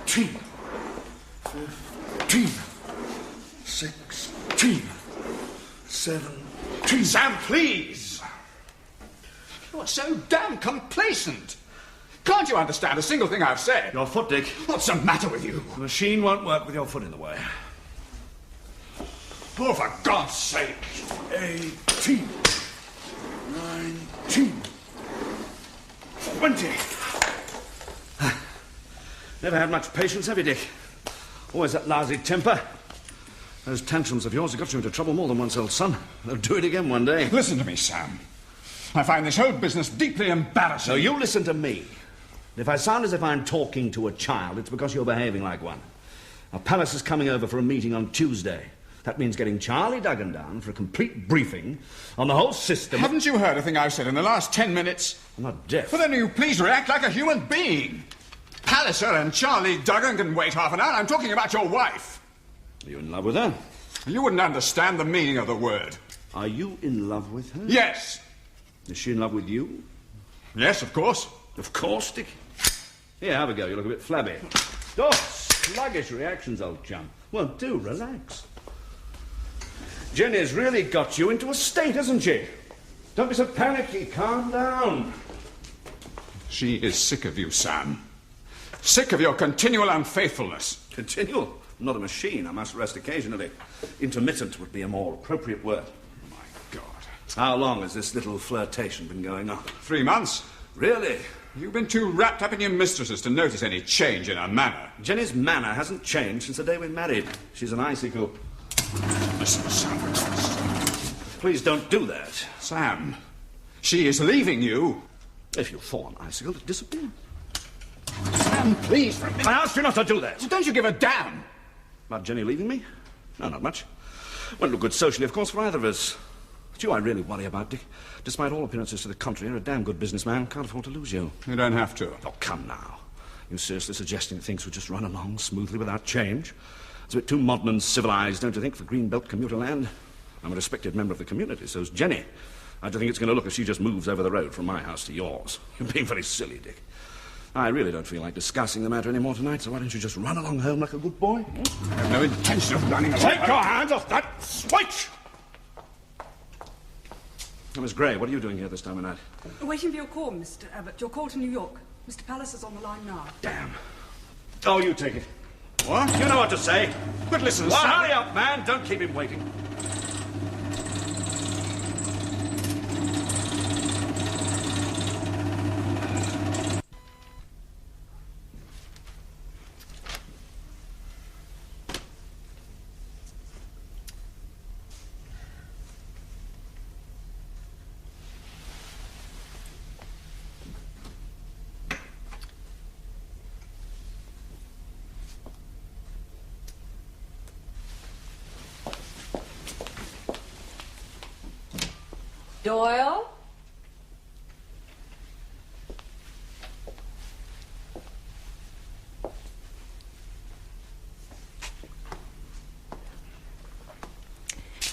15, 16, 17... Sam, please! You're so damn complacent. Can't you understand a single thing I've said? Your foot, Dick. What's the matter with you? The machine won't work with your foot in the way. Oh, for God's sake. 18, 19, 20. Never had much patience, have you, Dick? Always that lousy temper. Those tantrums of yours have got you into trouble more than once, old son. They'll do it again one day. Listen to me, Sam. I find this whole business deeply embarrassing. No, you listen to me. If I sound as if I'm talking to a child, it's because you're behaving like one. Now, Palace is coming over for a meeting on Tuesday. That means getting Charlie Duggan down for a complete briefing on the whole system. Haven't you heard a thing I've said in the last 10 minutes? I'm not deaf. Well, then you please react like a human being. Palliser and Charlie Duggan can wait half an hour. I'm talking about your wife. Are you in love with her? You wouldn't understand the meaning of the word. Are you in love with her? Yes. Is she in love with you? Yes, of course. Of course, Dick. Here, have a go. You look a bit flabby. Oh, sluggish reactions, old chum. Well, do relax. Jenny's really got you into a state, hasn't she? Don't be so panicky. Calm down. She is sick of you, Sam. Sick of your continual unfaithfulness. Continual? I'm not a machine. I must rest occasionally. Intermittent would be a more appropriate word. My God. How long has this little flirtation been going on? 3 months. Really? You've been too wrapped up in your mistresses to notice any change in her manner. Jenny's manner hasn't changed since the day we married. She's an icicle. Listen, Sam, for God's sake. Please don't do that. Sam, she is leaving you. If you fall an icicle, it disappears. Sam, please, for a minute. I asked you not to do that. Well, don't you give a damn? About Jenny leaving me? No, not much. Won't look good socially, of course, for either of us. It's you I really worry about, Dick. Despite all appearances to the contrary, you're a damn good businessman. Can't afford to lose you. You don't have to. Oh, come now. You seriously suggesting that things would just run along smoothly without change? It's a bit too modern and civilized, don't you think, for Greenbelt commuter land? I'm a respected member of the community, so's Jenny. How do you think it's going to look if she just moves over the road from my house to yours? You're being very silly, Dick. I really don't feel like discussing the matter anymore tonight, so why don't you just run along home like a good boy? I have no intention of running away. Take your hands off that switch! Now, Miss Gray, what are you doing here this time of night? Waiting for your call, Mr. Abbott. Your call to New York. Mr. Palliser's on the line now. Damn. Oh, you take it. What? You know what to say. But listen, Well, Sam. hurry up, man. Don't keep him waiting. Doyle?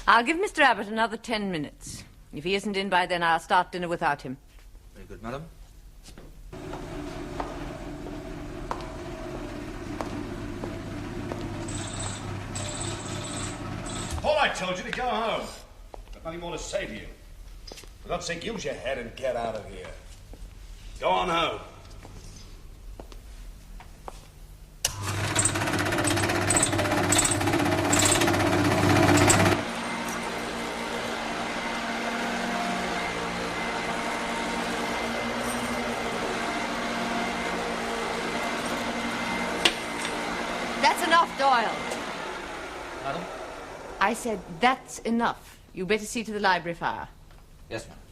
I'll give Mr. Abbott another 10 minutes. If he isn't in by then, I'll start dinner without him. Very good, madam. Paul, I told you to go home. I've nothing more to say to you. For God's sake, use your head and get out of here. Go on home. That's enough, Doyle. Madam? I said, that's enough. You better see to the library fire. Yes, madam.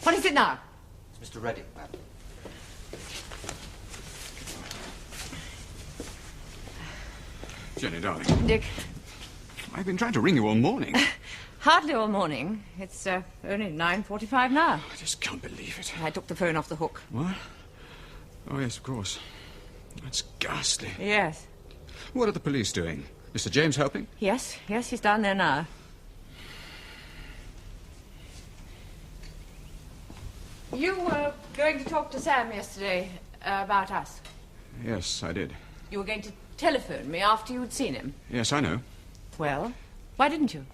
What is it now? It's Mr. Redding, madam. Jenny, darling, Dick, I've been trying to ring you all morning. hardly all morning. It's only 9:45 now. I just can't believe it. I took the phone off the hook. What? Oh, yes, of course. That's ghastly. Yes. What are the police doing? Mr. James helping? Yes, he's down there now. You were going to talk to Sam yesterday about us. Yes, I did. You were going to telephone me after you'd seen him. Yes, I know. Well, why didn't you?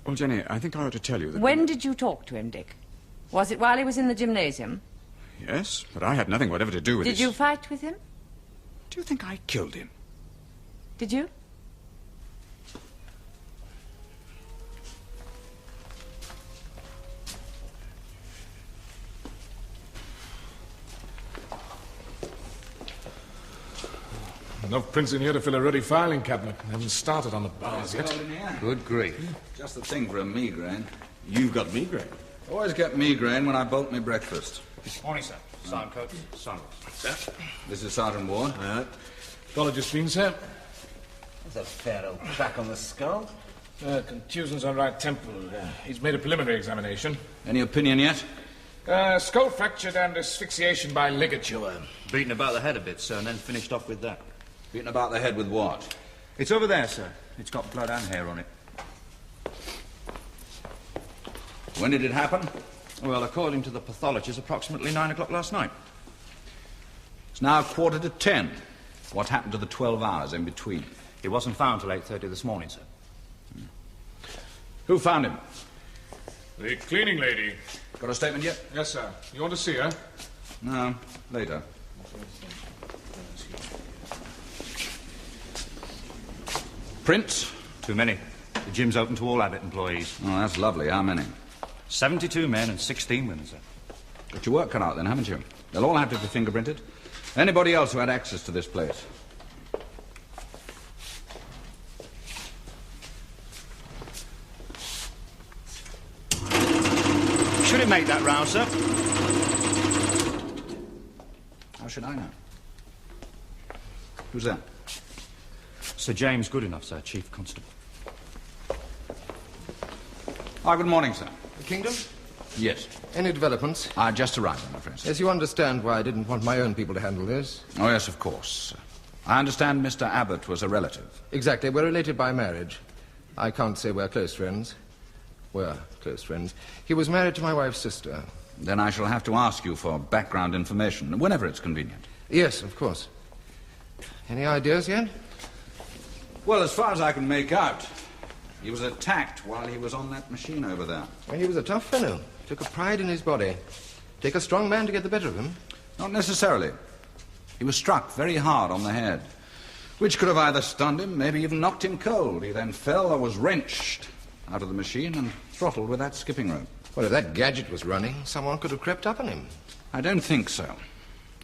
Well, Jenny, I think I ought to tell you that... When did you talk to him, Dick? Was it while he was in the gymnasium? Yes, but I had nothing whatever to do with Did this. you fight with him? Do you think I killed him? Did you? Enough prints in here to fill a ready filing cabinet. Haven't started on the bars yet. Good grief. Just the thing for a migraine. You've got migraine. Always get migraine when I bolt my breakfast. Morning, sir. Sergeant Coates. Son. Sir? This is Sergeant Ward. Apologies, been, sir. There's a fair old crack on the skull. Contusions on right temple. He's made a preliminary examination. Any opinion yet? Skull fractured and asphyxiation by ligature. Beaten about the head a bit, sir, and then finished off with that. Beaten about the head with what? It's over there, sir. It's got blood and hair on it. When did it happen? Well, according to the pathologist, approximately 9 o'clock last night. It's now 9:45. What happened to the 12 hours in between? He wasn't found till 8:30 this morning, sir. Who found him? The cleaning lady. Got a statement yet? Yes, sir. You want to see her? No, later. Prints? Too many. The gym's open to all Abbott employees. Oh, that's lovely. How many? 72 men and 16 women, sir. Got your work cut out then, haven't you? They'll all have to be fingerprinted. Anybody else who had access to this place? Should it make that round, sir? How should I know? Who's that? Sir James Goodenough, sir, Chief Constable. Good morning, sir. The Kingdom? Yes. Any developments? I just arrived, I'm afraid, sir. Yes, you understand why I didn't want my own people to handle this. Oh, yes, of course. I understand Mr. Abbott was a relative. Exactly. We're related by marriage. I can't say we're close friends. We're close friends. He was married to my wife's sister. Then I shall have to ask you for background information, whenever it's convenient. Yes, of course. Any ideas yet? Well, as far as I can make out, he was attacked while he was on that machine over there. Well, he was a tough fellow. Took a pride in his body. Take a strong man to get the better of him. Not necessarily. He was struck very hard on the head, which could have either stunned him, maybe even knocked him cold. He then fell or was wrenched out of the machine and throttled with that skipping rope. Well, if that gadget was running, someone could have crept up on him. I don't think so.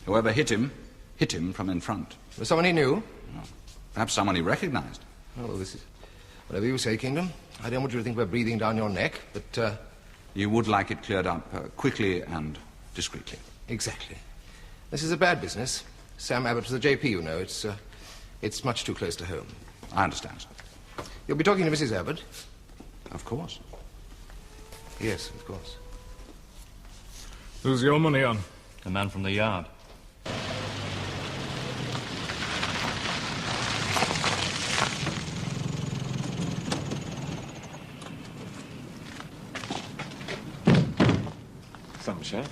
Whoever hit him from in front. Was someone he knew? Perhaps someone he recognized. Oh, well, this is... Whatever you say, Kingdom. I don't want you to think we're breathing down your neck, but, You would like it cleared up quickly and discreetly. Exactly. This is a bad business. Sam Abbott was the JP, you know. It's much too close to home. I understand, sir. You'll be talking to Mrs. Abbott? Of course. Yes, of course. Who's your money on? The man from the yard. Some share.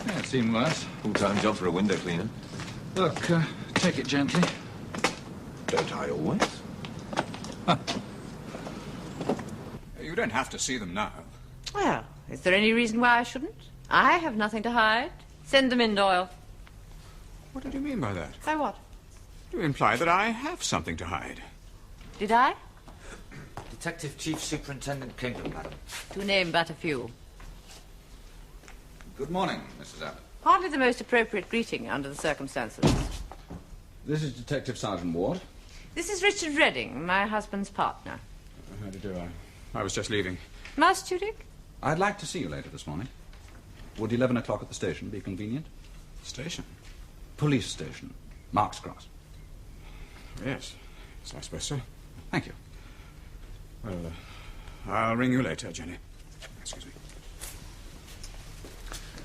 Yeah, it's seen worse. Full-time job for a window cleaner. Look, take it gently. Don't I always? You don't have to see them now. Well, is there any reason why I shouldn't? I have nothing to hide. Send them in, Doyle. What did you mean by that? By what? You imply that I have something to hide. Did I? Detective Chief Superintendent Kingdom, madam. To name but a few. Good morning, Mrs. Abbott. Hardly the most appropriate greeting under the circumstances. This is Detective Sergeant Ward. This is Richard Redding, my husband's partner. How do you do? I was just leaving. Must you, Dick? I'd like to see you later this morning. Would 11 o'clock at the station be convenient? Station? Police station. Marks Cross. Yes. Yes, I suppose so. Thank you. Well, I'll ring you later, Jenny. Excuse me.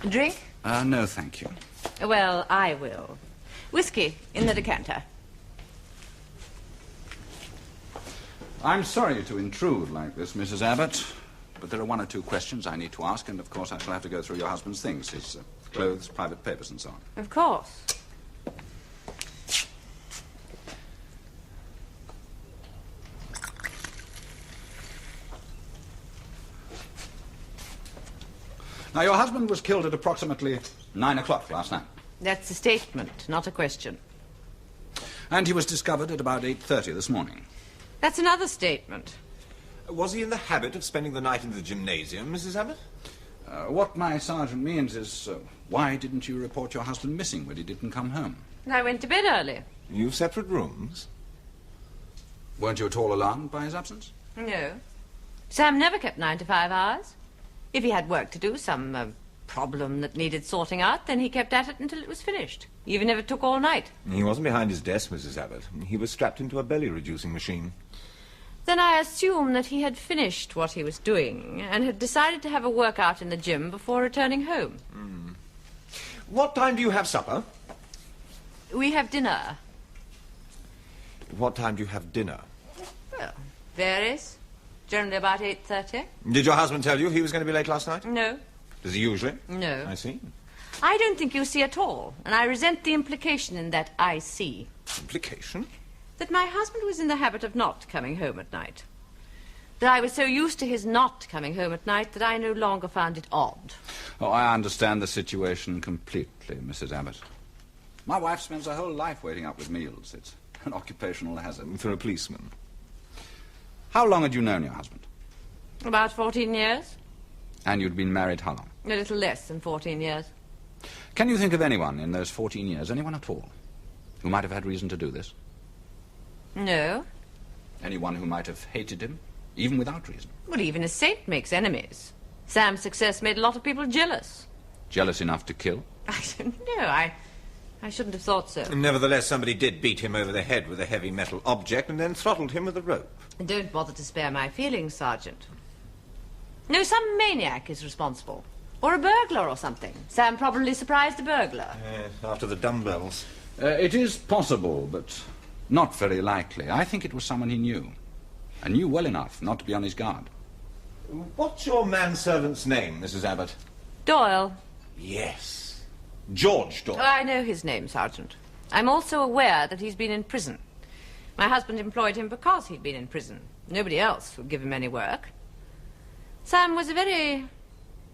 A drink? No, thank you. Well, I will. Whiskey in the decanter. I'm sorry to intrude like this, Mrs. Abbott, but there are one or two questions I need to ask, and of course I shall have to go through your husband's things, his clothes, private papers, and so on. Of course. Now, your husband was killed at approximately 9 o'clock last night. That's a statement, not a question. And he was discovered at about 8:30 this morning. That's another statement. Was he in the habit of spending the night in the gymnasium, Mrs. Abbott? What my sergeant means is, why didn't you report your husband missing when he didn't come home? I went to bed early. You've separate rooms? Weren't you at all alarmed by his absence? No. Sam never kept 9 to 5 hours. If he had work to do, some problem that needed sorting out, then he kept at it until it was finished, even if it took all night. He wasn't behind his desk, Mrs. Abbott. He was strapped into a belly-reducing machine. Then I assumed that he had finished what he was doing and had decided to have a workout in the gym before returning home. What time do you have supper? We have dinner. What time do you have dinner? Well, varies. Generally about 8:30. Did your husband tell you he was going to be late last night? No. Does he usually? No. I see. I don't think you see at all, and I resent the implication in that I see. Implication? That my husband was in the habit of not coming home at night. That I was so used to his not coming home at night that I no longer found it odd. Oh, I understand the situation completely, Mrs. Abbott. My wife spends her whole life waiting up with meals. It's an occupational hazard. For a policeman. How long had you known your husband? About 14 years. And you'd been married how long? A little less than 14 years. Can you think of anyone in those 14 years, anyone at all, who might have had reason to do this? No. Anyone who might have hated him, even without reason? Well, even a saint makes enemies. Sam's success made a lot of people jealous. Jealous enough to kill? I don't know. I shouldn't have thought so. Nevertheless, somebody did beat him over the head with a heavy metal object and then throttled him with a rope. Don't bother to spare my feelings, Sergeant. No, some maniac is responsible. Or a burglar or something. Sam probably surprised a burglar. After the dumbbells. It is possible, but not very likely. I think it was someone he knew. And knew well enough not to be on his guard. What's your manservant's name, Mrs. Abbott? Doyle. Yes. George Doyle. Oh, I know his name, Sergeant. I'm also aware that he's been in prison. My husband employed him because he'd been in prison. Nobody else would give him any work. Sam was a very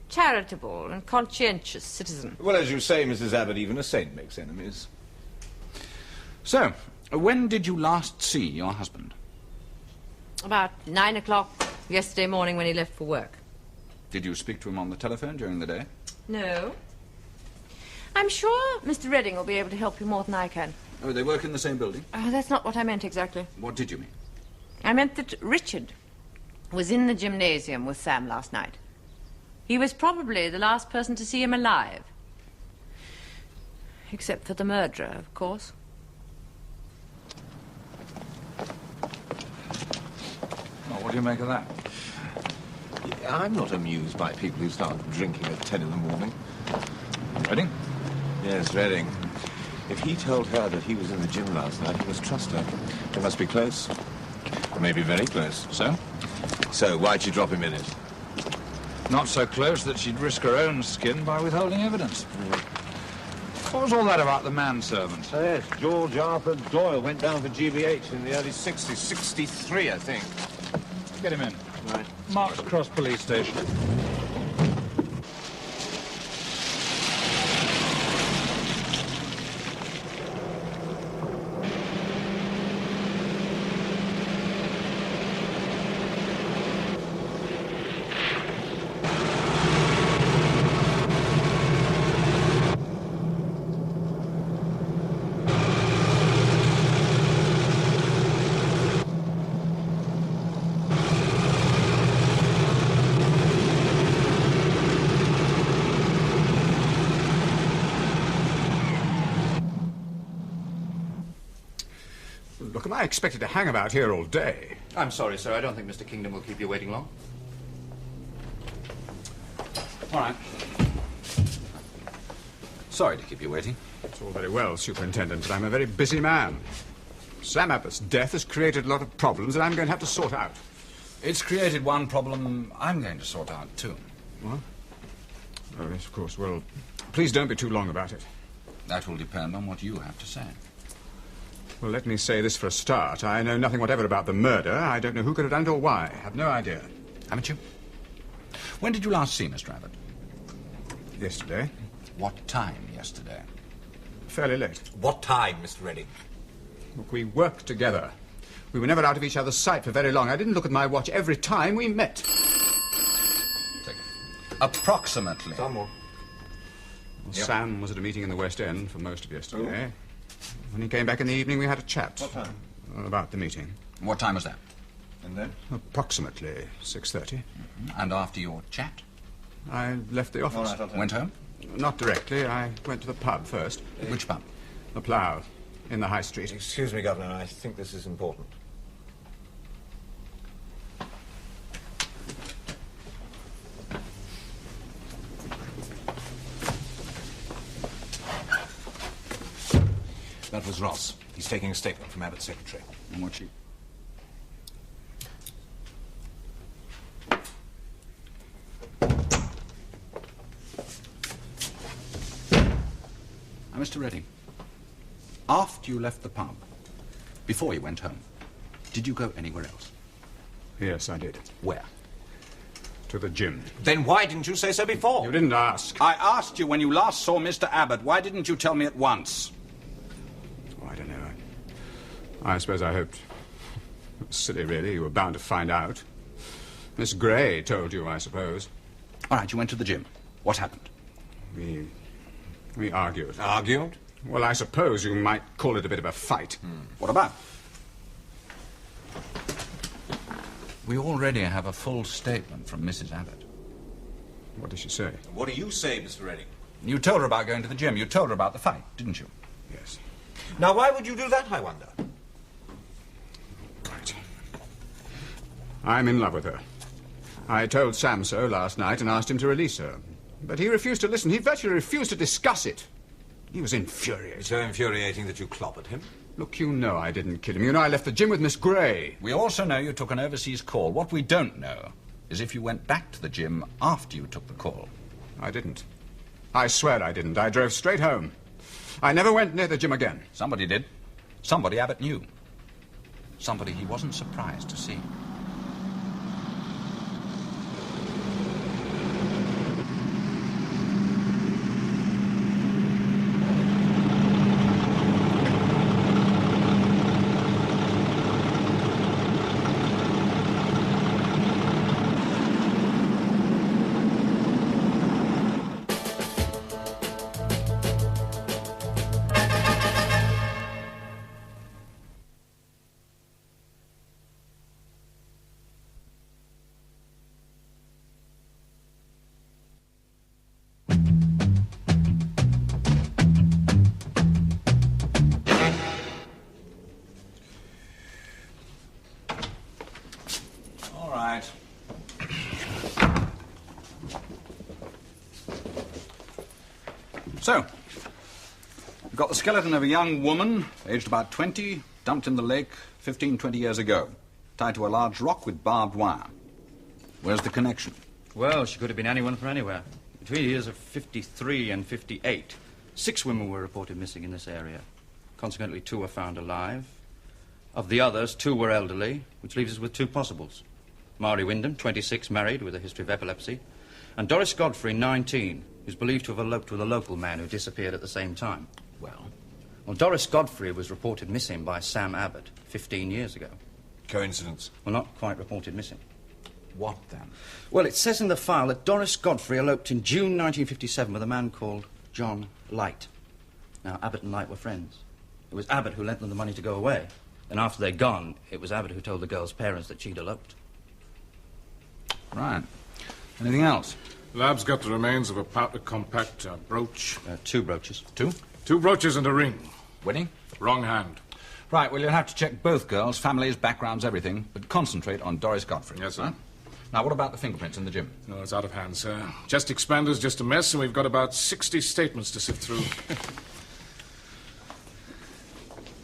charitable and conscientious citizen. Well, as you say, Mrs. Abbott, even a saint makes enemies. So, when did you last see your husband? About 9 o'clock yesterday morning when he left for work. Did you speak to him on the telephone during the day? No. I'm sure Mr. Redding will be able to help you more than I can. Oh, they work in the same building? Oh, that's not what I meant exactly. What did you mean? I meant that Richard was in the gymnasium with Sam last night. He was probably the last person to see him alive. Except for the murderer, of course. Well, what do you make of that? I'm not amused by people who start drinking at 10 in the morning. Reading? Yes, Redding. If he told her that he was in the gym last night, he must trust her. They must be close. Maybe very close. So? So, why'd she drop him in it? Not so close that she'd risk her own skin by withholding evidence. What was all that about the manservant? Oh, yes, George Arthur Doyle went down for GBH in the early 60s. 63, I think. Get him in. Right. Marks Cross Police Station. Look, am I expected to hang about here all day? I'm sorry, sir. I don't think Mr. Kingdom will keep you waiting long. All right. Sorry to keep you waiting. It's all very well, Superintendent, but I'm a very busy man. Sam Abbott's death has created a lot of problems that I'm going to have to sort out. It's created one problem I'm going to sort out, too. What? Oh, yes, of course. Well, please don't be too long about it. That will depend on what you have to say. Well, let me say this for a start. I know nothing whatever about the murder. I don't know who could have done it or why. I have no idea. Haven't you? When did you last see Mr. Abbott? Yesterday. What time yesterday? Fairly late. What time, Mr. Redding? Look, we worked together. We were never out of each other's sight for very long. I didn't look at my watch every time we met. Take it. Approximately. Some more. Well, Sam was at a meeting in the West End for most of yesterday. When he came back in the evening, we had a chat. What time? About the meeting. What time was that? And then? Approximately 6:30. And after your chat? I left the office. All right, I'll take Went home? Not directly. I went to the pub first. Which pub? The Plough, in the High Street. Excuse me, Governor. I think this is important. That was Ross. He's taking a statement from Abbott's secretary. And what she... Now, Mr. Redding, after you left the pub, before you went home, did you go anywhere else? Yes, I did. Where? To the gym. Then why didn't you say so before? You didn't ask. I asked you when you last saw Mr. Abbott. Why didn't you tell me at once? Oh, I don't know. I suppose I hoped. Silly, really. You were bound to find out. Miss Gray told you, I suppose. All right, you went to the gym. What happened? We argued. Argued? Well, I suppose you might call it a bit of a fight. What about? We already have a full statement from Mrs. Abbott. What did she say? What do you say, Mr. Redding? You told her about going to the gym. You told her about the fight, didn't you? Yes. Now, why would you do that, I wonder? Right. I'm in love with her. I told Sam so last night and asked him to release her. But he refused to listen. He virtually refused to discuss it. He was infuriated. So infuriating that you clobbered him? Look, you know I didn't kill him. You know I left the gym with Miss Gray. We also know you took an overseas call. What we don't know is if you went back to the gym after you took the call. I didn't. I swear I didn't. I drove straight home. I never went near the gym again. Somebody did. Somebody Abbott knew. Somebody he wasn't surprised to see. So, we've got the skeleton of a young woman, aged about 20, dumped in the lake 15, 20 years ago, tied to a large rock with barbed wire. Where's the connection? Well, she could have been anyone from anywhere. Between the years of 53 and 58, 6 women were reported missing in this area. Consequently, 2 were found alive. Of the others, 2 were elderly, which leaves us with 2 possibles. Mari Wyndham, 26, married, with a history of epilepsy, and Doris Godfrey, 19, who's believed to have eloped with a local man who disappeared at the same time. Well, Doris Godfrey was reported missing by Sam Abbott 15 years ago. Coincidence? Well, not quite reported missing. What, then? Well, it says in the file that Doris Godfrey eloped in June 1957 with a man called John Light. Now, Abbott and Light were friends. It was Abbott who lent them the money to go away. And after they'd gone, it was Abbott who told the girl's parents that she'd eloped. Right. Anything else? Lab's got the remains of a powder compact brooch. 2 brooches. 2? 2 brooches and a ring. Wedding? Wrong hand. Right, well, you'll have to check both girls, families, backgrounds, everything, but concentrate on Doris Godfrey. Yes, sir. Right? Now, what about the fingerprints in the gym? No, it's out of hand, sir. Chest expander's just a mess, and we've got about 60 statements to sift through.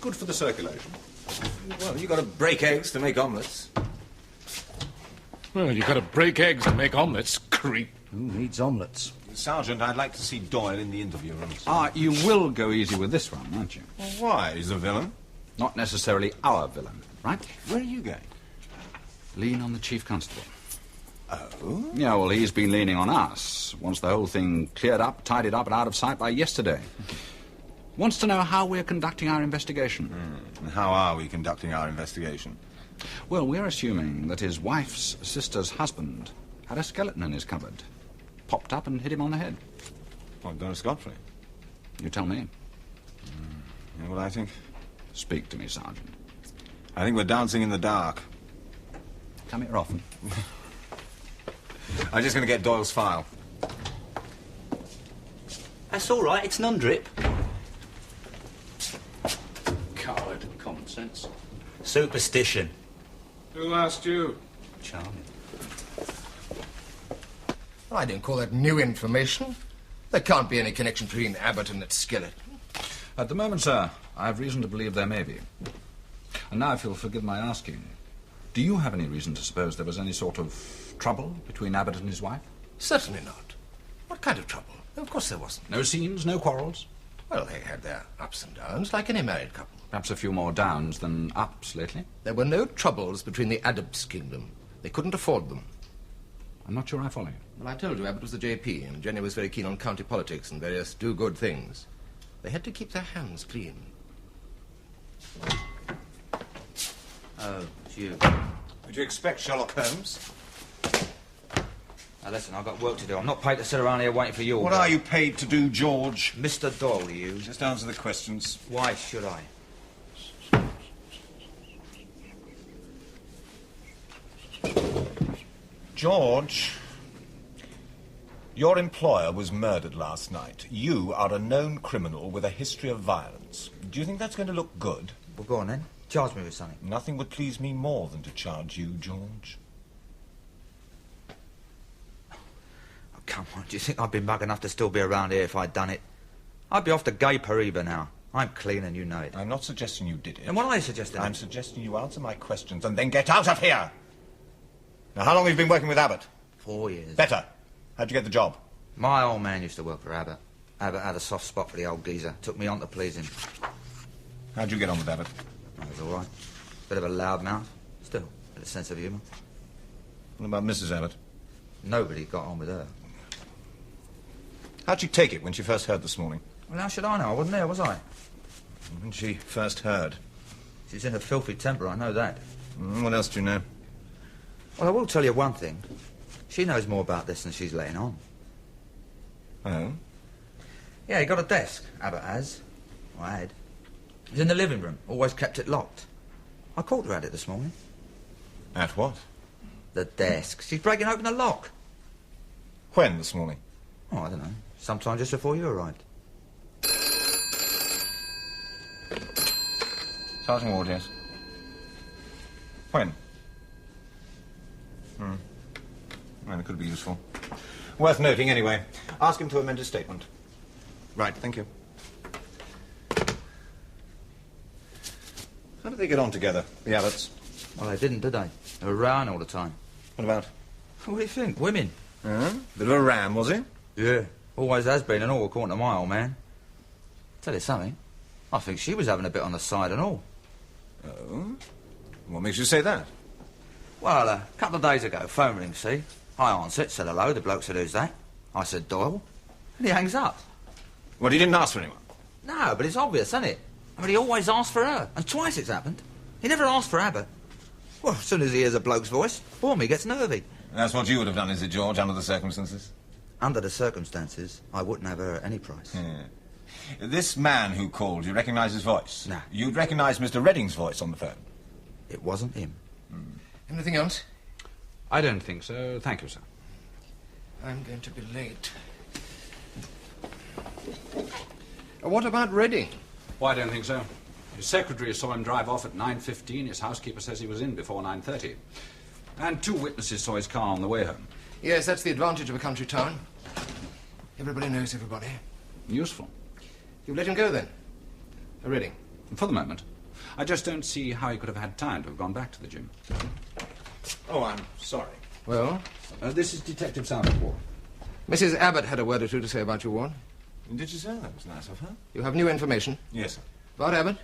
Good for the circulation. Well, you've got to break eggs to make omelettes. Well, you've got to break eggs to make omelettes, creep. Who needs omelettes? Sergeant, I'd like to see Doyle in the interview rooms. You will go easy with this one, won't you? Well, why? He's a villain. Not necessarily our villain, right? Where are you going? Lean on the Chief Constable. Oh? Yeah, well, he's been leaning on us. Wants the whole thing cleared up, tidied up, and out of sight by yesterday. Wants to know how we're conducting our investigation. And how are we conducting our investigation? Well, we're assuming that his wife's sister's husband had a skeleton in his cupboard. Popped up and hit him on the head. What, Doris Godfrey? You tell me. You know what I think? Speak to me, Sergeant. I think we're dancing in the dark. Come here often. I'm just going to get Doyle's file. That's all right, it's non-drip. Coward. Common sense. Superstition. Who asked you? Charming. Well, I don't call that new information. There can't be any connection between Abbott and that skeleton. At the moment, sir, I have reason to believe there may be. And now, if you'll forgive my asking, do you have any reason to suppose there was any sort of trouble between Abbott and his wife? Certainly not. What kind of trouble? Of course there wasn't. No scenes, no quarrels? Well, they had their ups and downs, like any married couple. Perhaps a few more downs than ups lately? There were no troubles between the Adams kingdom. They couldn't afford them. I'm not sure I follow you. Well, I told you Abbott was the JP, and Jenny was very keen on county politics and various do-good things. They had to keep their hands clean. Oh, it's you. Would you expect Sherlock Holmes? Now listen, I've got work to do. I'm not paid to sit around here waiting for you all What day. are you paid to do, George? Mr. Doyle, you. Just answer the questions. Why should I? George, your employer was murdered last night. You are a known criminal with a history of violence. Do you think that's going to look good? Well, go on then. Charge me with something. Nothing would please me more than to charge you, George. Oh, come on, do you think I'd be mug enough to still be around here if I'd done it? I'd be off to Gay Paribas now. I'm clean and you know it. I'm not suggesting you did it. And what are you suggesting? I'm suggesting you answer my questions and then get out of here! Now, how long have you been working with Abbott? 4 years. Better. How'd you get the job? My old man used to work for Abbott. Abbott had a soft spot for the old geezer. Took me on to please him. How'd you get on with Abbott? I was all right. Bit of a loudmouth. Still, bit of sense of humour. What about Mrs. Abbott? Nobody got on with her. How'd she take it when she first heard this morning? Well, how should I know? I wasn't there, was I? When she first heard. She's in a filthy temper, I know that. What else do you know? Well, I will tell you one thing. She knows more about this than she's letting on. Oh? Yeah, he got a desk, Abbott has. I had. It's in the living room. Always kept it locked. I caught her at it this morning. At what? The desk. She's breaking open the lock. When this morning? Oh, I don't know. Sometime just before you arrived. Sergeant Ward, yes. When? Well, it could be useful. Worth noting, anyway. Ask him to amend his statement. Right, thank you. How did they get on together, the Abbotts? Well, they didn't, did they? They were around all the time. What about? What do you think? Women? Bit of a ram, was he? Yeah. Always has been and all, according to my old man. Tell you something. I think she was having a bit on the side and all. Oh? What makes you say that? Well, a couple of days ago, phone rings, see? I answered, said hello. The bloke said, who's that? I said, Doyle. And he hangs up. Well, he didn't ask for anyone. No, but it's obvious, isn't it? I mean, he always asks for her. And twice it's happened. He never asked for Abbott. Well, as soon as he hears a bloke's voice, boom, he gets nervy. That's what you would have done, is it, George, under the circumstances? Under the circumstances, I wouldn't have her at any price. Yeah. This man who called, you recognise his voice? No. You'd recognise Mr. Redding's voice on the phone? It wasn't him. Anything else? I don't think so. Thank you, sir. I'm going to be late. What about Redding? Well, I don't think so. His secretary saw him drive off at 9:15. His housekeeper says he was in before 9:30. And 2 witnesses saw his car on the way home. Yes, that's the advantage of a country town. Everybody knows everybody. Useful. You let him go, then? Reading? For the moment. I just don't see how he could have had time to have gone back to the gym. Oh, I'm sorry. Well? This is Detective Southport. Mrs. Abbott had a word or two to say about you, Warren. Did she say? That was nice of her. You have new information? Yes, sir. About Abbott?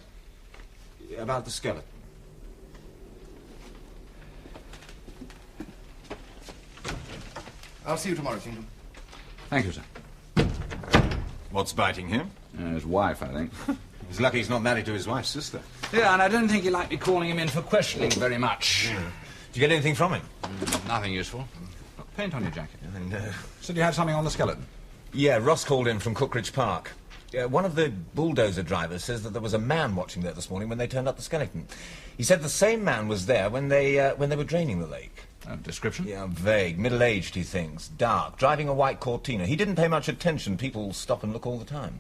About the skeleton. I'll see you tomorrow, Kingdom. Thank you, sir. What's biting him? His wife, I think. He's lucky he's not married to his wife's sister. Yeah, and I don't think he liked me calling him in for questioning very much. Yeah. Did you get anything from him? Nothing useful. Look, paint on your jacket. No. Said you had something on the skeleton? Yeah, Ross called in from Cookridge Park. One of the bulldozer drivers says that there was a man watching there this morning when they turned up the skeleton. He said the same man was there when they were draining the lake. Description? Yeah, vague. Middle-aged, he thinks. Dark. Driving a white Cortina. He didn't pay much attention. People stop and look all the time.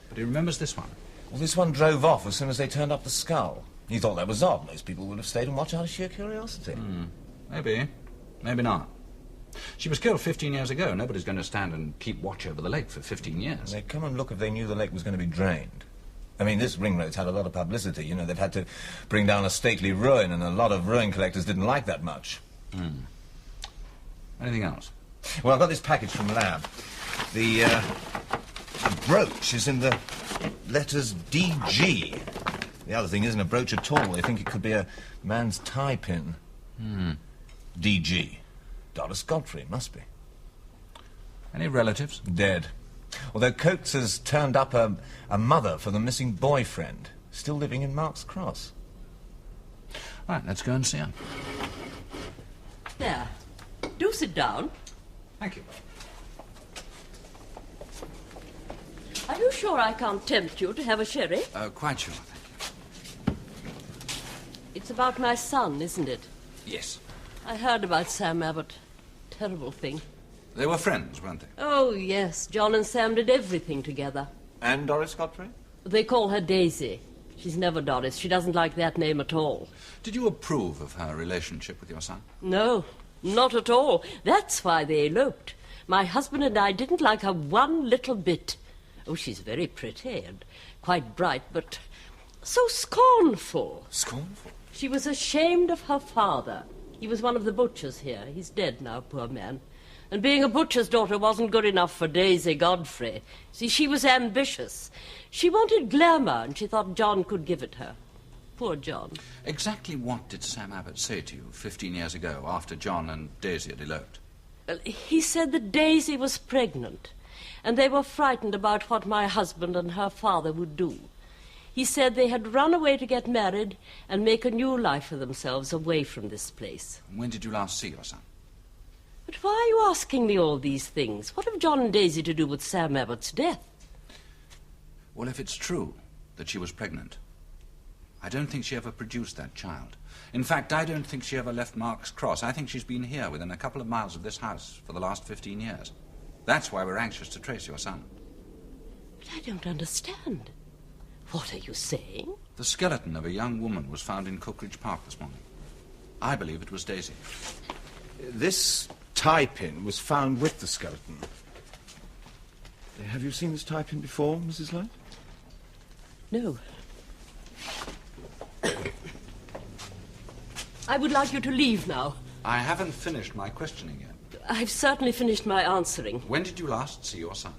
But he remembers this one. Well, this one drove off as soon as they turned up the skull. He thought that was odd. Most people would have stayed and watched out of sheer curiosity. Maybe. Maybe not. She was killed 15 years ago. Nobody's going to stand and keep watch over the lake for 15 years. They'd come and look if they knew the lake was going to be drained. I mean, this ring road's had a lot of publicity. You know, they've had to bring down a stately ruin, and a lot of ruin collectors didn't like that much. Anything else? Well, I've got this package from Lab. The brooch is in the letters DG. The other thing isn't a brooch at all. They think it could be a man's tie pin. DG. Doris Godfrey, it must be. Any relatives? Dead. Although Coates has turned up a mother for the missing boyfriend, still living in Mark's Cross. Right, let's go and see her. There. Do sit down. Thank you. Are you sure I can't tempt you to have a sherry? Quite sure, thank you. It's about my son, isn't it? Yes. I heard about Sam Abbott. Terrible thing. They were friends, weren't they? Oh, yes. John and Sam did everything together. And Doris Godfrey? They call her Daisy. She's never Doris. She doesn't like that name at all. Did you approve of her relationship with your son? No, not at all. That's why they eloped. My husband and I didn't like her one little bit. Oh, she's very pretty and quite bright, but so scornful. Scornful? She was ashamed of her father. He was one of the butchers here. He's dead now, poor man. And being a butcher's daughter wasn't good enough for Daisy Godfrey. See, she was ambitious. She wanted glamour, and she thought John could give it her. Poor John. Exactly what did Sam Abbott say to you 15 years ago, after John and Daisy had eloped? Well, he said that Daisy was pregnant, and they were frightened about what my husband and her father would do. He said they had run away to get married and make a new life for themselves away from this place. When did you last see your son? But why are you asking me all these things? What have John and Daisy to do with Sam Abbott's death? Well, if it's true that she was pregnant, I don't think she ever produced that child. In fact, I don't think she ever left Mark's Cross. I think she's been here within a couple of miles of this house for the last 15 years. That's why we're anxious to trace your son. But I don't understand. What are you saying? The skeleton of a young woman was found in Cookridge Park this morning. I believe it was Daisy. This tie pin was found with the skeleton. Have you seen this tie pin before, Mrs. Light? No. I would like you to leave now. I haven't finished my questioning yet. I've certainly finished my answering. When did you last see your son?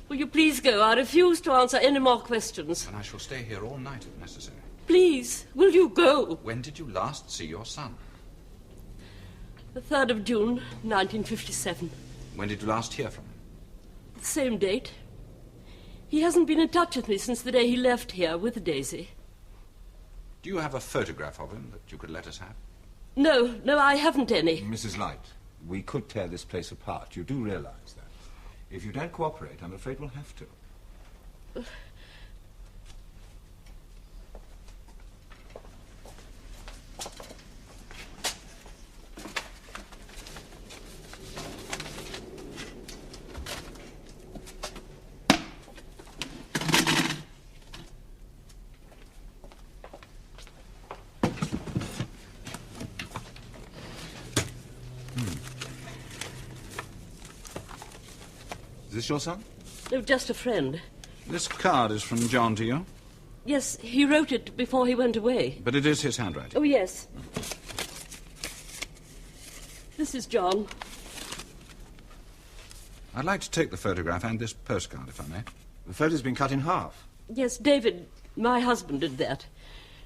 Will you please go? I refuse to answer any more questions. And I shall stay here all night if necessary. Please, will you go? When did you last see your son? The 3rd of June, 1957. When did you last hear from him? The same date. He hasn't been in touch with me since the day he left here with Daisy. Do you have a photograph of him that you could let us have? No, I haven't any. Mrs. Light, we could tear this place apart. You do realize that. If you don't cooperate, I'm afraid we'll have to. Is this your son? No, just a friend. This card is from John to you? Yes, he wrote it before he went away. But it is his handwriting. Oh, yes. This is John. I'd like to take the photograph and this postcard, if I may. The photo's been cut in half. Yes, David, my husband, did that.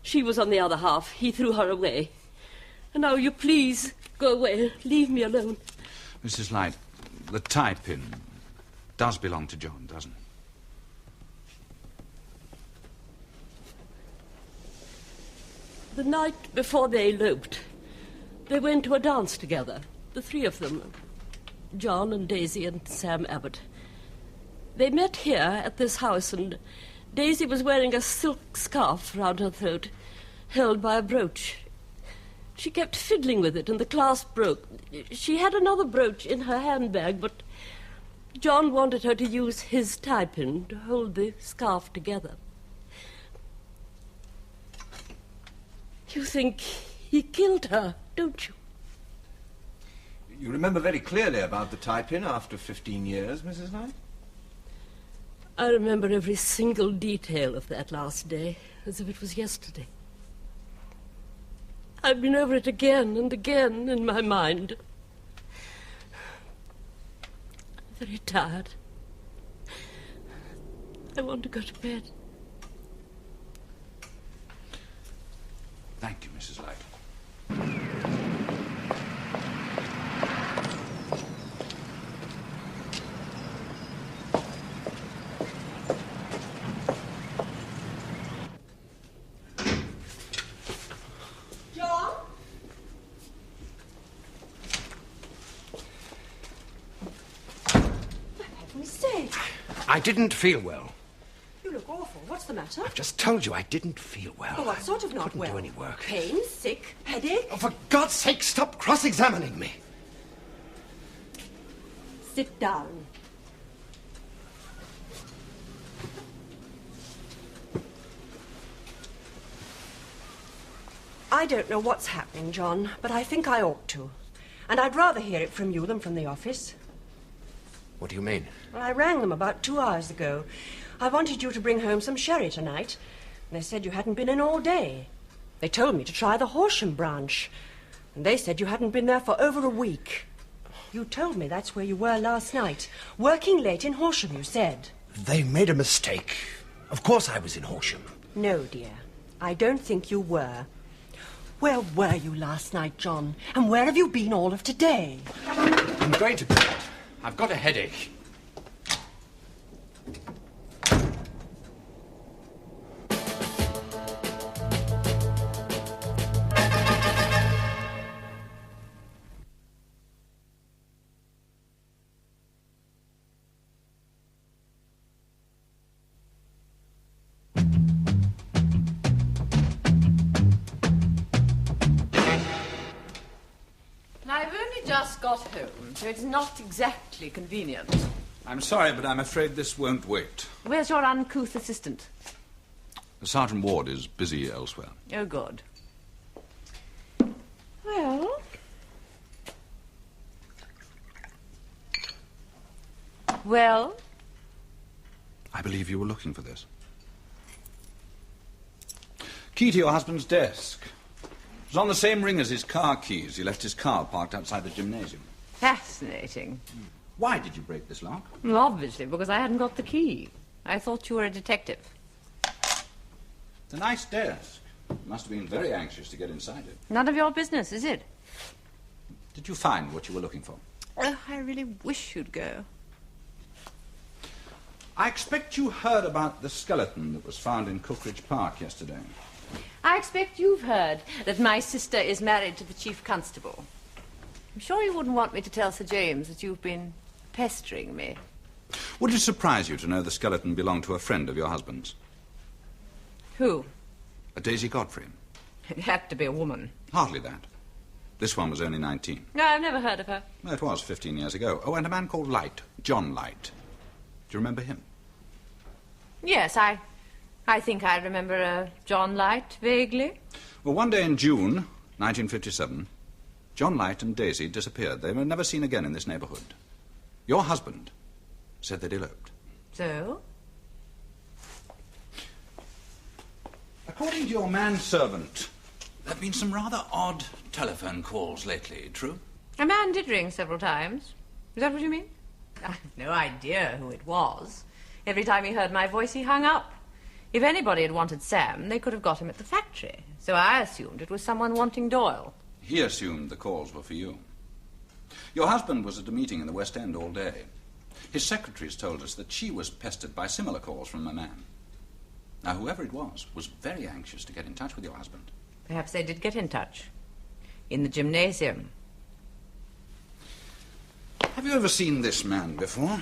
She was on the other half. He threw her away. And now you please go away. Leave me alone. Mrs. Light, the tie-pin does belong to John, doesn't it? The night before they eloped, they went to a dance together, the three of them, John and Daisy and Sam Abbott. They met here at this house, and Daisy was wearing a silk scarf round her throat, held by a brooch. She kept fiddling with it, and the clasp broke. She had another brooch in her handbag, but John wanted her to use his tie-pin to hold the scarf together. You think he killed her, don't you? You remember very clearly about the tie-pin after 15 years, Mrs. Knight? I remember every single detail of that last day, as if it was yesterday. I've been over it again and again in my mind. I'm very tired. I want to go to bed. Thank you, Mrs. Light. John? For heaven's sake. I didn't feel well. You look awful. What's the matter? I've just told you I didn't feel well. Oh, what sort of not Couldn't well? do any work. Pain, sick, headache? Oh, for God's sake, stop cross-examining me. Sit down. I don't know what's happening, John, but I think I ought to. And I'd rather hear it from you than from the office. What do you mean? Well, I rang them about 2 hours ago. I wanted you to bring home some sherry tonight. They said you hadn't been in all day. They told me to try the Horsham branch. And they said you hadn't been there for over a week. You told me that's where you were last night. Working late in Horsham, you said. They made a mistake. Of course I was in Horsham. No, dear. I don't think you were. Where were you last night, John? And where have you been all of today? I'm going to bed. I've got a headache. I've only just got home, so it's not exactly convenient. I'm sorry, but I'm afraid this won't wait. Where's your uncouth assistant? Sergeant Ward is busy elsewhere. Oh, good. Well? Well? I believe you were looking for this. Key to your husband's desk. It was on the same ring as his car keys. He left his car parked outside the gymnasium. Fascinating. Why did you break this lock? Well, obviously, because I hadn't got the key. I thought you were a detective. It's a nice desk. You must have been very anxious to get inside it. None of your business, is it? Did you find what you were looking for? Oh, I really wish you'd go. I expect you heard about the skeleton that was found in Cookridge Park yesterday. I expect you've heard that my sister is married to the chief constable. I'm sure you wouldn't want me to tell Sir James that you've been pestering me. Would it surprise you to know the skeleton belonged to a friend of your husband's? Who? A Daisy Godfrey. It had to be a woman. Hardly that. This one was only 19. No, I've never heard of her. No, it was 15 years ago. Oh, and a man called Light, John Light. Do you remember him? Yes, I think I remember John Light, vaguely. Well, one day in June, 1957, John Light and Daisy disappeared. They were never seen again in this neighborhood. Your husband said they'd eloped. So? According to your manservant, there have been some rather odd telephone calls lately, true? A man did ring several times. Is that what you mean? I have no idea who it was. Every time he heard my voice, he hung up. If anybody had wanted Sam, they could have got him at the factory. So I assumed it was someone wanting Doyle. He assumed the calls were for you. Your husband was at a meeting in the West End all day. His secretaries told us that she was pestered by similar calls from a man. Now, whoever it was very anxious to get in touch with your husband. Perhaps they did get in touch. In the gymnasium. Have you ever seen this man before?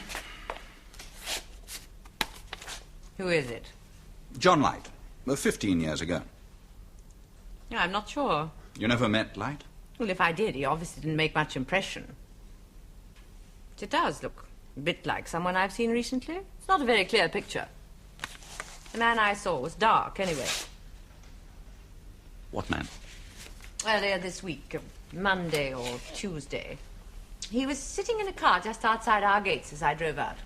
Who is it? John Light, 15 years ago. I'm not sure. You never met Light? Well, if I did, he obviously didn't make much impression. But it does look a bit like someone I've seen recently. It's not a very clear picture. The man I saw was dark, anyway. What man? Earlier this week, Monday or Tuesday. He was sitting in a car just outside our gates as I drove out.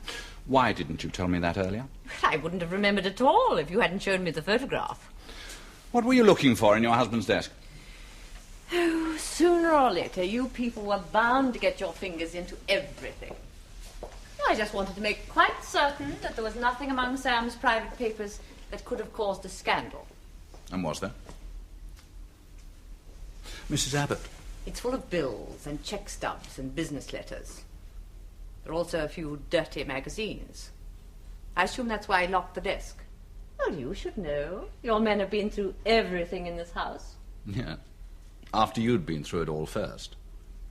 Why didn't you tell me that earlier? I wouldn't have remembered at all if you hadn't shown me the photograph. What were you looking for in your husband's desk? Oh, sooner or later, you people were bound to get your fingers into everything. I just wanted to make quite certain that there was nothing among Sam's private papers that could have caused a scandal. And was there? Mrs. Abbott. It's full of bills and check stubs and business letters. There are also a few dirty magazines. I assume that's why he locked the desk. Well, you should know. Your men have been through everything in this house. Yeah. After you'd been through it all first.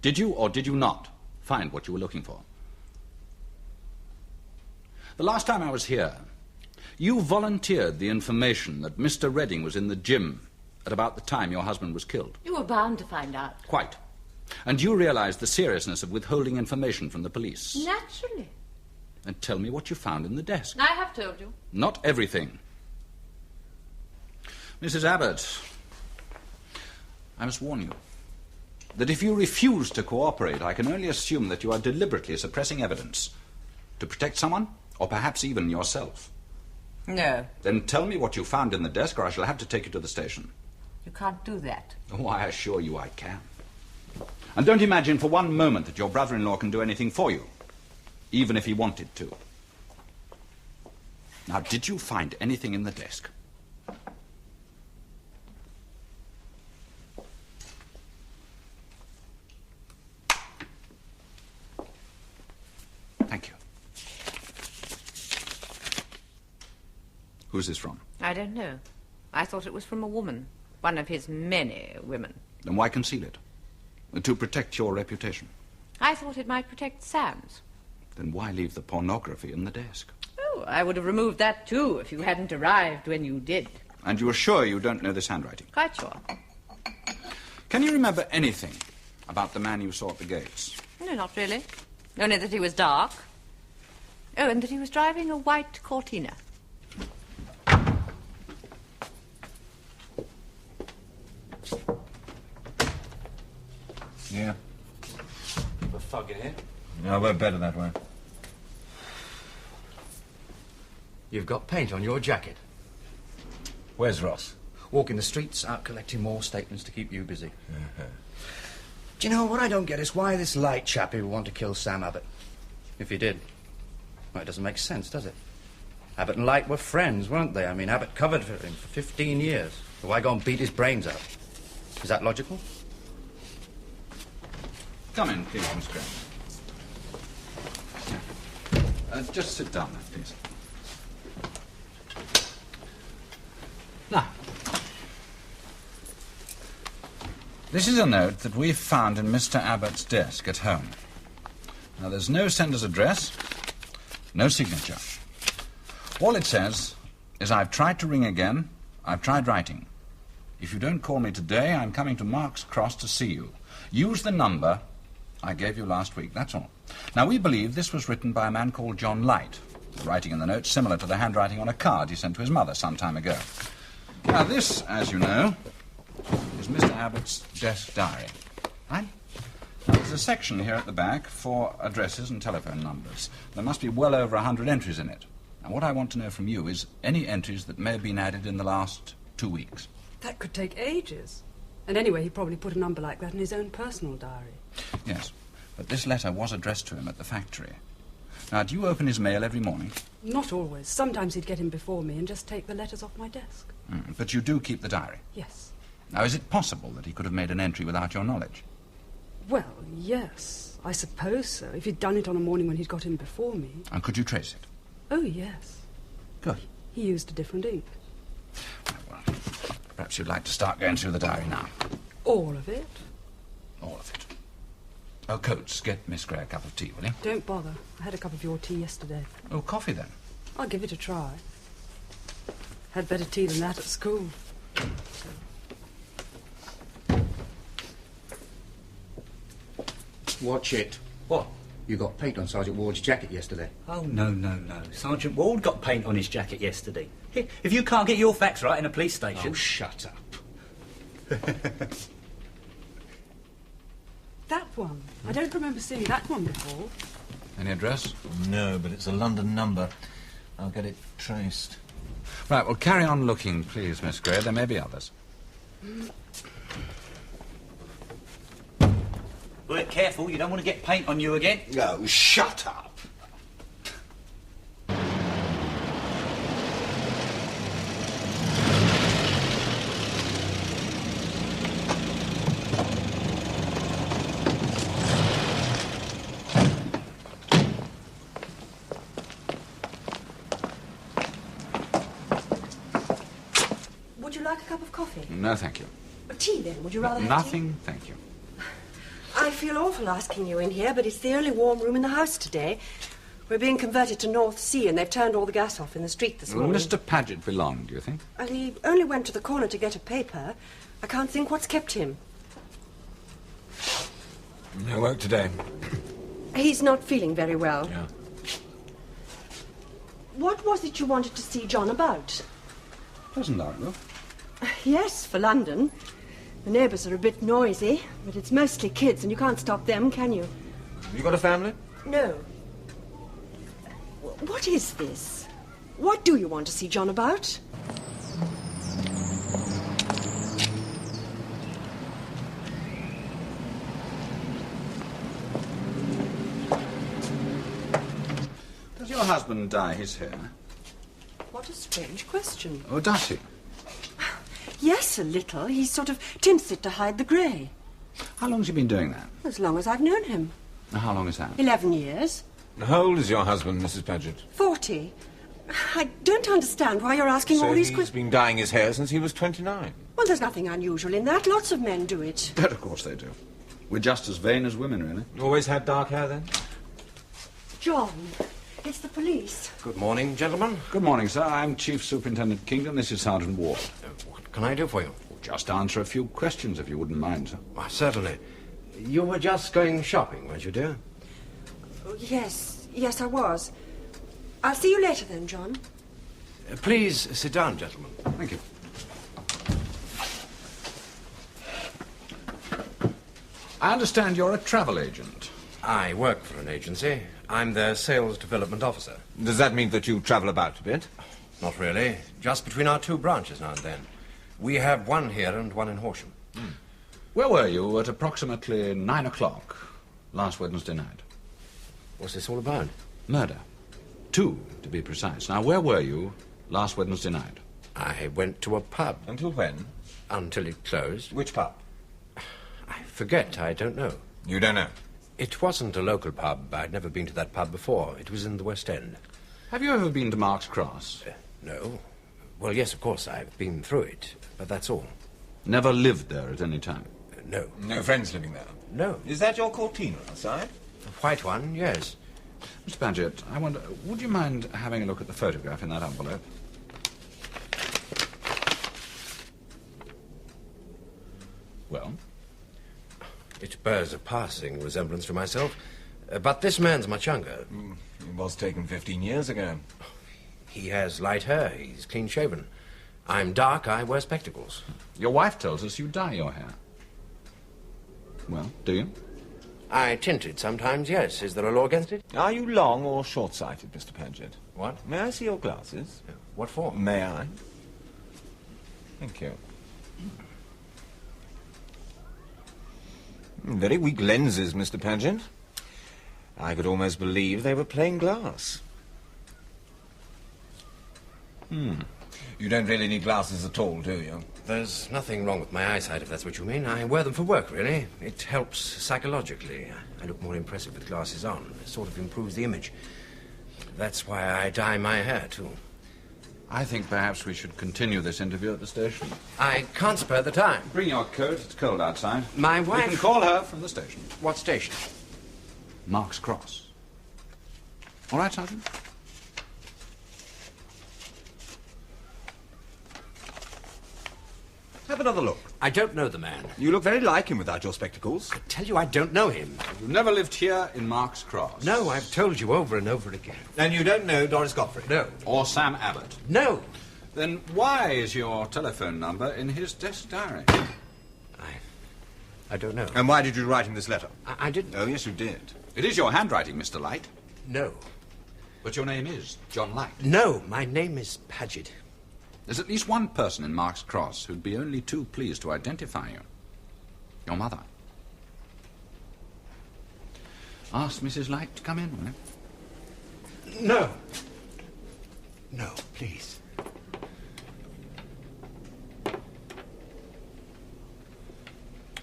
Did you or did you not find what you were looking for? The last time I was here, you volunteered the information that Mr. Redding was in the gym at about the time your husband was killed. You were bound to find out. Quite. And you realized the seriousness of withholding information from the police. Naturally. And tell me what you found in the desk. I have told you. Not everything. Mrs. Abbott, I must warn you that if you refuse to cooperate, I can only assume that you are deliberately suppressing evidence to protect someone, or perhaps even yourself. No. Then tell me what you found in the desk, or I shall have to take you to the station. You can't do that. Oh, I assure you I can. And don't imagine for one moment that your brother-in-law can do anything for you, even if he wanted to. Now, did you find anything in the desk? Thank you. Who's this from? I don't know. I thought it was from a woman. One of his many women. Then why conceal it? To protect your reputation. I thought it might protect Sam's. Then why leave the pornography in the desk? Oh, I would have removed that too if you hadn't arrived when you did. And you are sure you don't know this handwriting? Quite sure. Can you remember anything about the man you saw at the gates? No, not really. Only that he was dark. Oh, and that he was driving a white Cortina. Yeah. The fog in here. No, we're better that way. You've got paint on your jacket. Where's Ross? Walking the streets, out collecting more statements to keep you busy. Uh-huh. Do you know, what I don't get is why this Light chappie would want to kill Sam Abbott. If he did. Well, it doesn't make sense, does it? Abbott and Light were friends, weren't they? I mean, Abbott covered for him for 15 years. So why go and beat his brains out? Is that logical? Come in, please, Miss Graham. Just sit down, please. Now, this is a note that we found in Mr. Abbott's desk at home. Now, there's no sender's address, no signature. All it says is, I've tried to ring again, I've tried writing. If you don't call me today, I'm coming to Mark's Cross to see you. Use the number I gave you last week, that's all. Now, we believe this was written by a man called John Light, writing in the note similar to the handwriting on a card he sent to his mother some time ago. Now, this, as you know, is Mr. Abbott's desk diary. Right? There's a section here at the back for addresses and telephone numbers. There must be well over 100 entries in it. And what I want to know from you is any entries that may have been added in the last 2 weeks. That could take ages. And anyway, he probably put a number like that in his own personal diary. Yes, but this letter was addressed to him at the factory. Now, do you open his mail every morning? Not always. Sometimes he'd get in before me and just take the letters off my desk. But you do keep the diary? Yes. Now, is it possible that he could have made an entry without your knowledge? Well, yes. I suppose so, if he'd done it on a morning when he'd got in before me. And could you trace it? Oh, yes. Good. He used a different ink. Well, perhaps you'd like to start going through the diary now. All of it? All of it. Oh, Coates, get Miss Gray a cup of tea, will you? Don't bother. I had a cup of your tea yesterday. Oh, coffee, then? I'll give it a try. Had better tea than that at school. Watch it. What? You got paint on Sergeant Ward's jacket yesterday. Oh, no. Sergeant Ward got paint on his jacket yesterday. If you can't get your facts right in a police station... Oh, shut up. That one. I don't remember seeing that one before. Any address? No, but it's a London number. I'll get it traced. Right, well, carry on looking, please, Miss Gray. There may be others. Well, careful, you don't want to get paint on you again. Oh, shut up. Would you like a cup of coffee? No, thank you. Tea, then? Would you rather have Nothing, thank you. tea? I feel awful asking you in here, but it's the only warm room in the house today. We're being converted to North Sea, and they've turned all the gas off in the street this Will morning. Mr. Paget belong, do you think? Well, he only went to the corner to get a paper. I can't think what's kept him. No work today. He's not feeling very well. Yeah. What was it you wanted to see John about? Pleasant outlook. Yes, for London. The neighbours are a bit noisy, but it's mostly kids, and you can't stop them, can you? You got a family? No. What is this? What do you want to see John about? Does your husband dye his hair? What a strange question. Oh, does he? Yes, a little. He sort of tints it to hide the grey. How long's he been doing that? As long as I've known him. How long is that? 11 years. How old is your husband, Mrs. Paget? 40. I don't understand why you're asking all these he's questions. been dyeing his hair since he was 29. Well, there's nothing unusual in that. Lots of men do it. But of course they do. We're just as vain as women, really. Always had dark hair, then? John, it's the police. Good morning, gentlemen. Good morning, sir. I'm Chief Superintendent Kingdom. This is Sergeant Ward. What can I do for you? Just answer a few questions, if you wouldn't mind, sir. Why, certainly. You were just going shopping, weren't you, dear? Oh, yes, I was. I'll see you later then, John. Please sit down, gentlemen. Thank you. I understand you're a travel agent. I work for an agency. I'm their sales development officer. Does that mean that you travel about a bit? Not really. Just between our two branches now and then. We have one here and one in Horsham. Where were you at approximately 9 o'clock last Wednesday night? What's this all about? Murder. 2, to be precise. Now, where were you last Wednesday night? I went to a pub. Until when? Until it closed. Which pub? I forget. I don't know. You don't know? It wasn't a local pub. I'd never been to that pub before. It was in the West End. Have you ever been to Mark's Cross? No. Well, yes, of course, I've been through it, but that's all. Never lived there at any time? No. No friends living there? No. Is that your cortina outside? A white one, yes. Mr. Paget, I wonder, would you mind having a look at the photograph in that envelope? Well? It bears a passing resemblance to myself, but this man's much younger. It was taken 15 years ago. He has light hair. He's clean-shaven. I'm dark. I wear spectacles. Your wife tells us you dye your hair. Well, do you? I tinted sometimes, yes. Is there a law against it? Are you long or short-sighted, Mr. Paget? What? May I see your glasses? What for? May I? Thank you. Very weak lenses, Mr. Paget. I could almost believe they were plain glass. You don't really need glasses at all, do you? There's nothing wrong with my eyesight, if that's what you mean. I wear them for work, really. It helps psychologically. I look more impressive with glasses on. It sort of improves the image. That's why I dye my hair, too. I think perhaps we should continue this interview at the station. I can't spare the time. Bring your coat. It's cold outside. My wife... You can call her from the station. What station? Mark's Cross. All right, Sergeant? Have another look. I don't know the man. You look very like him without your spectacles. I tell you, I don't know him. You've never lived here in Mark's Cross? No, I've told you over and over again. And you don't know Doris Godfrey? No. Or Sam Abbott? No. Then why is your telephone number in his desk diary? I don't know. And why did you write him this letter? I didn't. Oh, yes, you did. It is your handwriting, Mr. Light. No. But your name is John Light. No, my name is Paget. There's at least one person in Mark's Cross who'd be only too pleased to identify you. Your mother. Ask Mrs. Light to come in, will you? No. No, please.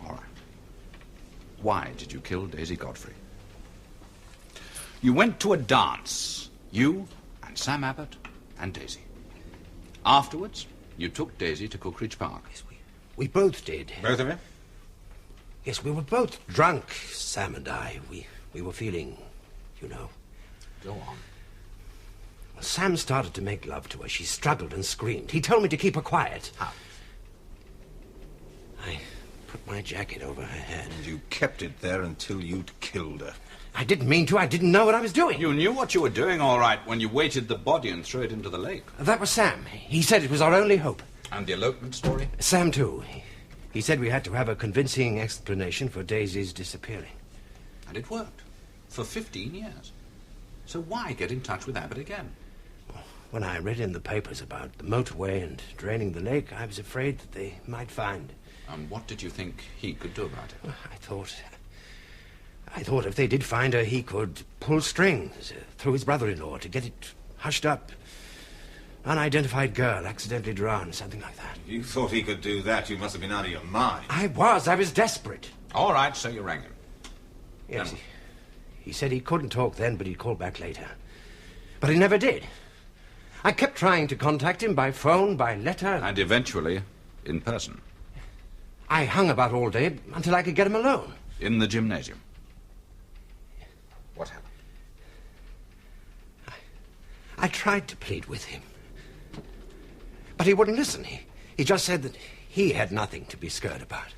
All right. Why did you kill Daisy Godfrey? You went to a dance. You and Sam Abbott and Daisy. Afterwards, you took Daisy to Cookridge Park. Yes, we both did. Both of you? Yes, we were both drunk, Sam and I. We were feeling, you know. Go on. Sam started to make love to her. She struggled and screamed. He told me to keep her quiet. How? I put my jacket over her head. And you kept it there until you'd killed her. I didn't mean to. I didn't know what I was doing. You knew what you were doing, all right, when you weighted the body and threw it into the lake. That was Sam. He said it was our only hope. And the elopement story? Sam, too. He said we had to have a convincing explanation for Daisy's disappearing. And it worked. For 15 years. So why get in touch with Abbott again? When I read in the papers about the motorway and draining the lake, I was afraid that they might find. And what did you think he could do about it? I thought if they did find her, he could pull strings through his brother-in-law to get it hushed up. Unidentified girl, accidentally drowned, something like that. You thought he could do that? You must have been out of your mind. I was desperate. All right, so you rang him. Yes, he said he couldn't talk then, but he'd call back later. But he never did. I kept trying to contact him by phone, by letter. And eventually, in person. I hung about all day until I could get him alone. In the gymnasium. What happened? I tried to plead with him. But he wouldn't listen. He just said that he had nothing to be scared about.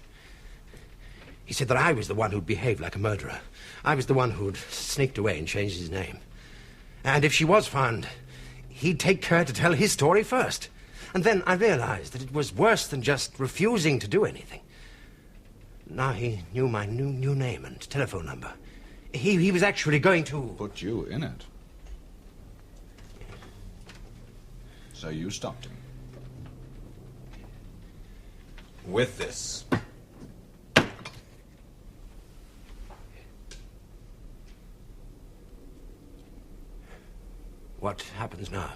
He said that I was the one who'd behaved like a murderer. I was the one who'd sneaked away and changed his name. And if she was found, he'd take care to tell his story first. And then I realized that it was worse than just refusing to do anything. Now he knew my new name and telephone number. He was actually going to... Put you in it. So you stopped him. With this. What happens now?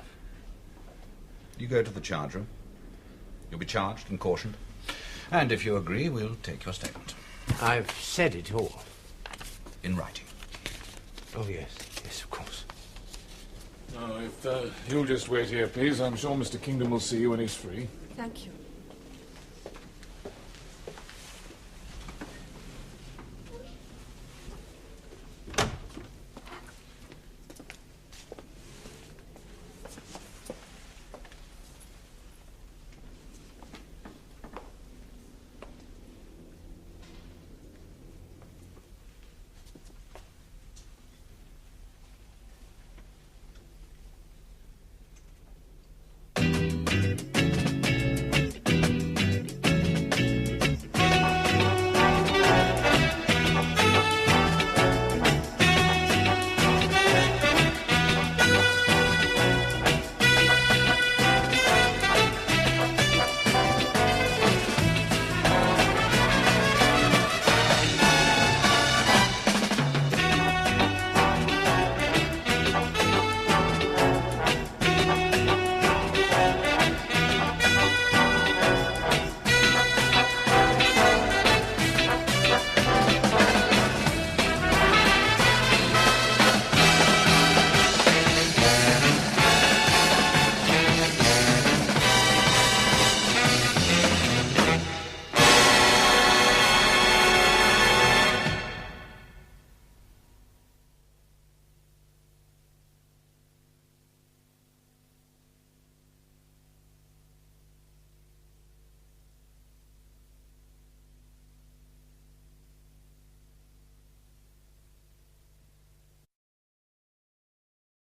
You go to the charge room. You'll be charged and cautioned. And if you agree, we'll take your statement. I've said it all. In writing. Oh, yes. Yes, of course. Oh, if you'll just wait here, please. I'm sure Mr. Kingdom will see you when he's free. Thank you.